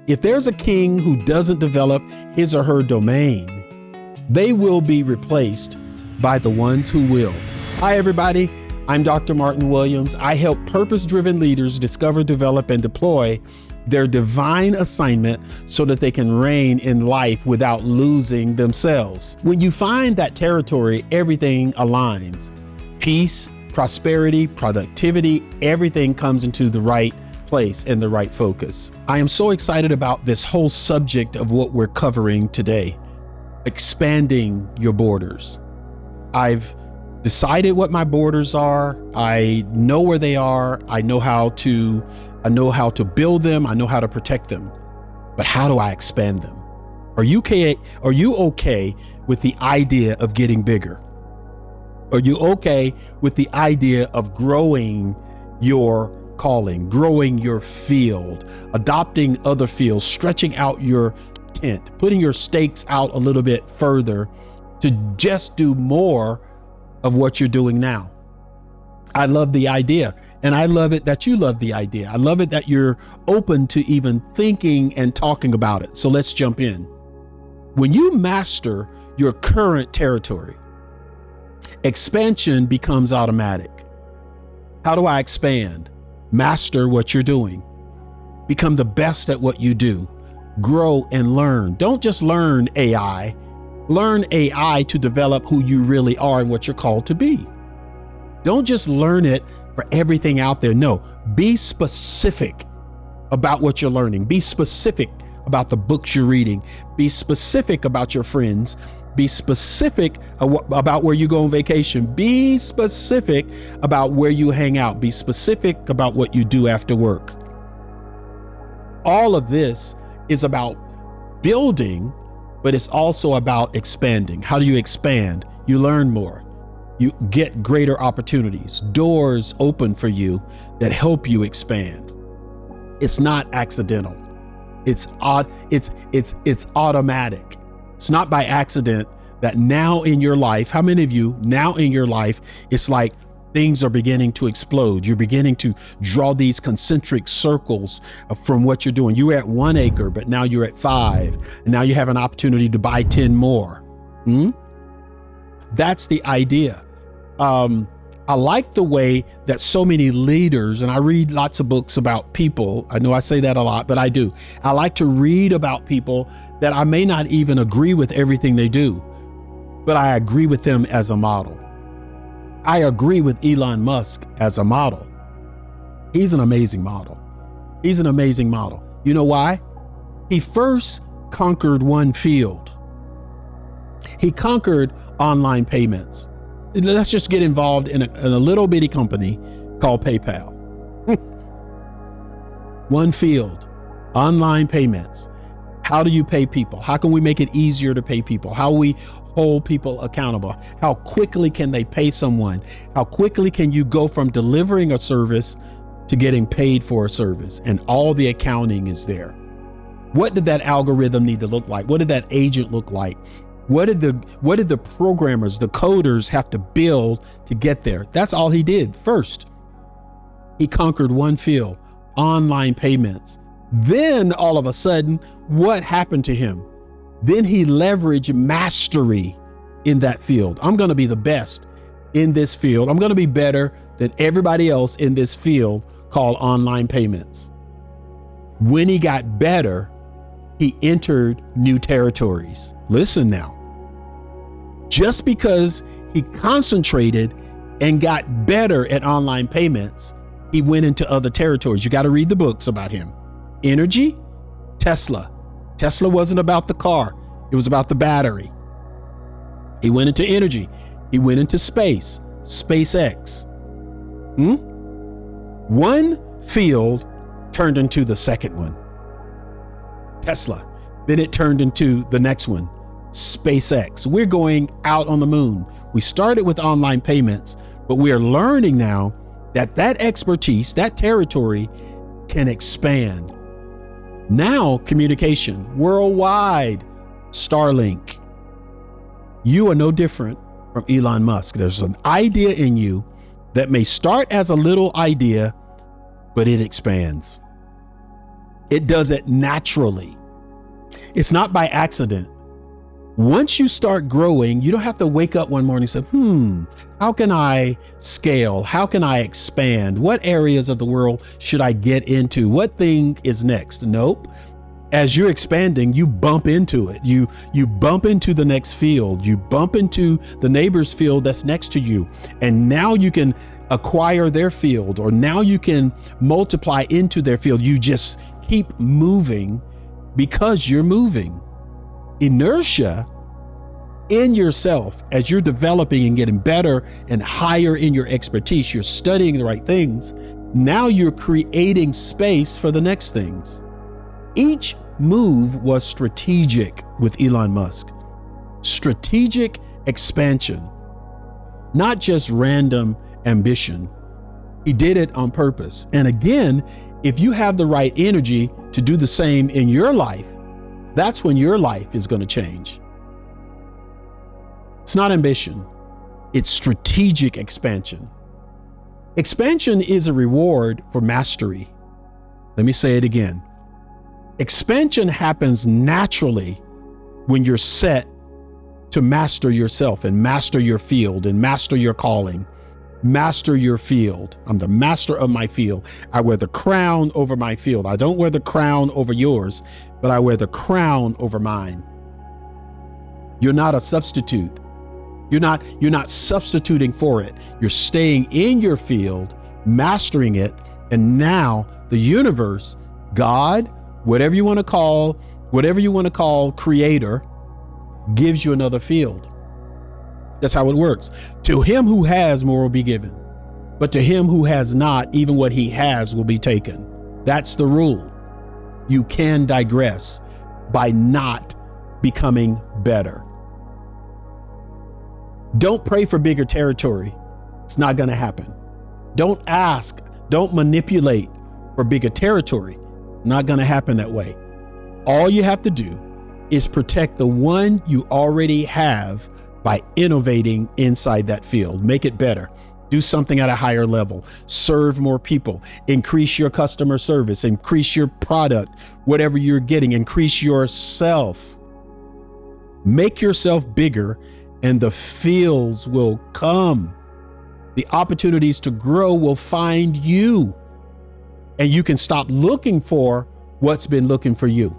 If there's a king who doesn't develop his or her domain, they will be replaced by the ones who will. Hi, everybody. I'm Dr. Martin Williams. I help purpose-driven leaders discover, develop, and deploy their divine assignment so that they can reign in life without losing themselves. When you find that territory, everything aligns. Peace, prosperity, productivity, everything comes into the right place and the right focus. I am so excited about this whole subject of what we're covering today, expanding your borders. I've decided what my borders are. I know where they are. I know how to build them. I know how to protect them. But how do I expand them? Are you okay with the idea of getting bigger? Are you okay with the idea of growing your calling, growing your field, adopting other fields, stretching out your tent, putting your stakes out a little bit further to just do more of what you're doing now? I love the idea, and I love it that you love the idea. I love it that you're open to even thinking and talking about it. So let's jump in. When you master your current territory, expansion becomes automatic. How do I expand? Master what you're doing. Become the best at what you do. Grow and learn. Don't just learn AI. Learn AI to develop who you really are and what you're called to be. Don't just learn it for everything out there. No, be specific about what you're learning. Be specific about the books you're reading. Be specific about your friends. Be specific about where you go on vacation. Be specific about where you hang out. Be specific about what you do after work. All of this is about building, but it's also about expanding. How do you expand? You learn more. You get greater opportunities. Doors open for you that help you expand. It's not accidental. It's automatic. It's not by accident that now in your life, how many of you now in your life, it's like things are beginning to explode. You're beginning to draw these concentric circles from what you're doing. You were at 1 acre, but now you're at 5. And now you have an opportunity to buy 10 more. That's the idea. I like the way that so many leaders, and I read lots of books about people. I know I say that a lot, but I do. I like to read about people that I may not even agree with everything they do, but I agree with them as a model. I agree with Elon Musk as a model. He's an amazing model. He's an amazing model. You know why? He first conquered one field. He conquered online payments. Let's just get involved in a little bitty company called PayPal. One field, online payments. How do you pay people? How can we make it easier to pay people? How we hold people accountable? How quickly can they pay someone? How quickly can you go from delivering a service to getting paid for a service? And all the accounting is there. What did that algorithm need to look like? What did that agent look like? What did the programmers, the coders have to build to get there? That's all he did first. He conquered one field, online payments. Then all of a sudden, what happened to him? Then he leveraged mastery in that field. I'm going to be the best in this field. I'm going to be better than everybody else in this field called online payments. When he got better, he entered new territories. Listen now. Just because he concentrated and got better at online payments, he went into other territories. You got to read the books about him. Energy, Tesla. Tesla wasn't about the car. It was about the battery. He went into energy. He went into space, SpaceX. One field turned into the second one, Tesla. Then it turned into the next one, SpaceX. We're going out on the moon. We started with online payments, but we are learning now that expertise, that territory can expand. Now communication, worldwide, Starlink. You are no different from Elon Musk. There's an idea in you that may start as a little idea, but it expands. It does it naturally. It's not by accident. Once you start growing, you don't have to wake up one morning and say, how can I scale? How can I expand? What areas of the world should I get into? What thing is next? Nope. As you're expanding, you bump into it. You bump into the next field. You bump into the neighbor's field that's next to you. And now you can acquire their field, or now you can multiply into their field. You just keep moving because you're moving. Inertia in yourself, as you're developing and getting better and higher in your expertise, you're studying the right things. Now you're creating space for the next things. Each move was strategic with Elon Musk. Strategic expansion, not just random ambition. He did it on purpose. And again, if you have the right energy to do the same in your life, that's when your life is going to change. It's not ambition. It's strategic expansion. Expansion is a reward for mastery. Let me say it again. Expansion happens naturally when you're set to master yourself and master your field and master your calling. Master your field. I'm the master of my field. I wear the crown over my field. I don't wear the crown over yours, but I wear the crown over mine. You're not a substitute. You're not substituting for it. You're staying in your field, mastering it, and now the universe, God, whatever you want to call creator, gives you another field. That's how it works. To him who has, more will be given. But to him who has not, even what he has will be taken. That's the rule. You can digress by not becoming better. Don't pray for bigger territory. It's not going to happen. Don't ask, don't manipulate for bigger territory. Not going to happen that way. All you have to do is protect the one you already have by innovating inside that field. Make it better. Do something at a higher level. Serve more people. Increase your customer service. Increase your product, whatever you're getting. Increase yourself. Make yourself bigger, and the fields will come. The opportunities to grow will find you. And you can stop looking for what's been looking for you,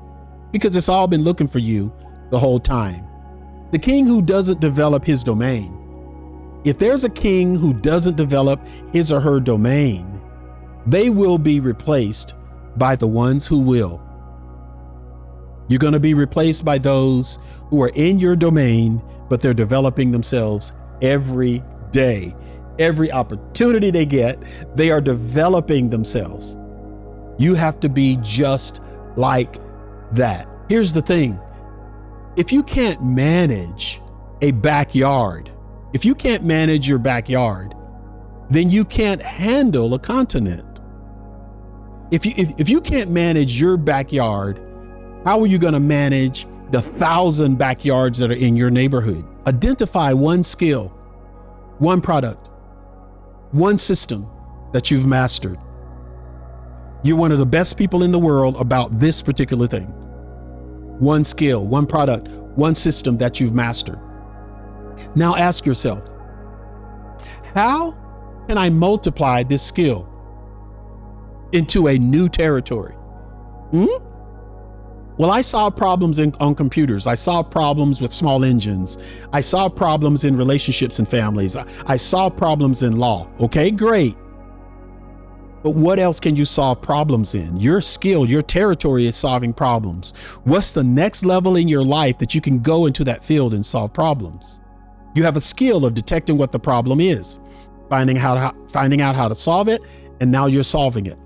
because it's all been looking for you the whole time. The king who doesn't develop his domain. If there's a king who doesn't develop his or her domain, they will be replaced by the ones who will. You're going to be replaced by those who are in your domain, but they're developing themselves every day. Every opportunity they get, they are developing themselves. You have to be just like that. Here's the thing. If you can't manage a backyard, if you can't manage your backyard, then you can't handle a continent. If you can't manage your backyard, how are you going to manage the 1,000 backyards that are in your neighborhood? Identify one skill, one product, one system that you've mastered. You're one of the best people in the world about this particular thing. One skill, one product, one system that you've mastered. Now ask yourself, how can I multiply this skill into a new territory? Well, I saw problems on computers. I saw problems with small engines. I saw problems in relationships and families. I saw problems in law. Okay, great. But what else can you solve problems in? Your skill, your territory is solving problems. What's the next level in your life that you can go into that field and solve problems? You have a skill of detecting what the problem is, finding out how to solve it, and now you're solving it.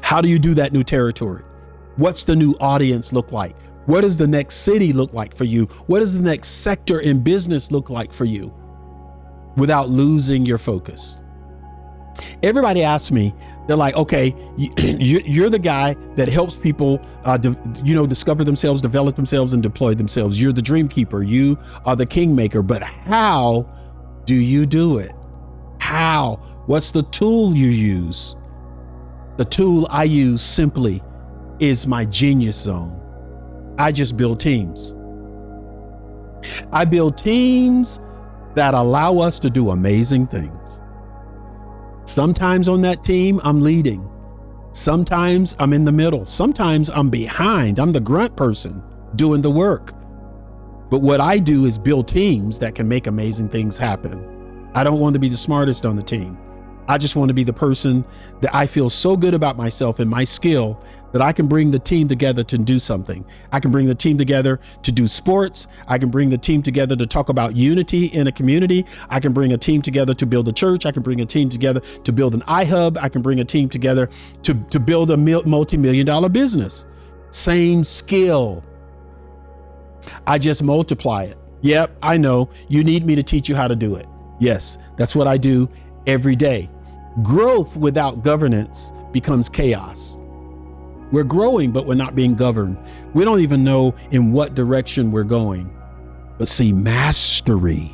How do you do that new territory? What's the new audience look like? What does the next city look like for you? What does the next sector in business look like for you without losing your focus? Everybody asks me, they're like, okay, you're the guy that helps people, discover themselves, develop themselves, and deploy themselves. You're the Dreamkeeper. You are the Kingmaker. But how do you do it? How? What's the tool you use? The tool I use simply is my genius zone. I just build teams. I build teams that allow us to do amazing things. Sometimes on that team, I'm leading. Sometimes I'm in the middle. Sometimes I'm behind. I'm the grunt person doing the work. But what I do is build teams that can make amazing things happen. I don't want to be the smartest on the team. I just want to be the person that I feel so good about myself and my skill that I can bring the team together to do something. I can bring the team together to do sports. I can bring the team together to talk about unity in a community. I can bring a team together to build a church. I can bring a team together to build an iHub. I can bring a team together to build a multi-million-dollar business. Same skill. I just multiply it. Yep, I know. You need me to teach you how to do it. Yes, that's what I do every day. Growth without governance becomes chaos. We're growing, but we're not being governed. We don't even know in what direction we're going. But see, mastery,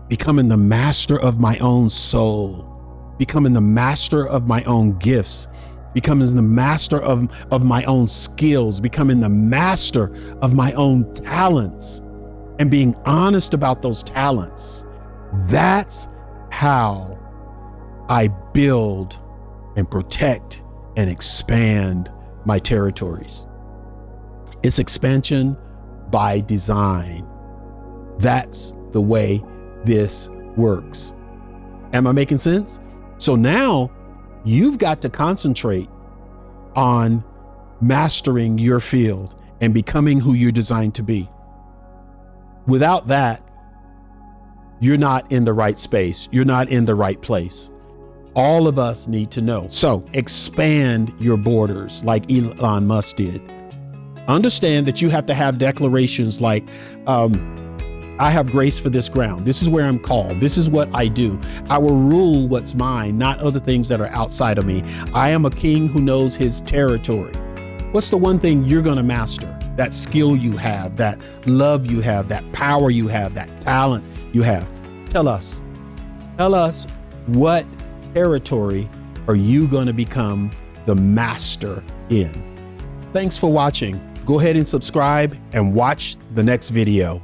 becoming the master of my own soul, becoming the master of my own gifts, becoming the master of my own skills, becoming the master of my own talents, and being honest about those talents. That's how I build and protect and expand my territories. It's expansion by design. That's the way this works. Am I making sense? So now you've got to concentrate on mastering your field and becoming who you're designed to be. Without that, you're not in the right space. You're not in the right place. All of us need to know. So expand your borders like Elon Musk did. Understand that you have to have declarations like, I have grace for this ground. This is where I'm called. This is what I do. I will rule what's mine, not other things that are outside of me. I am a king who knows his territory. What's the one thing you're going to master? That skill you have, that love you have, that power you have, that talent you have. Tell us what territory are you going to become the master in? Thanks for watching. Go ahead and subscribe and watch the next video.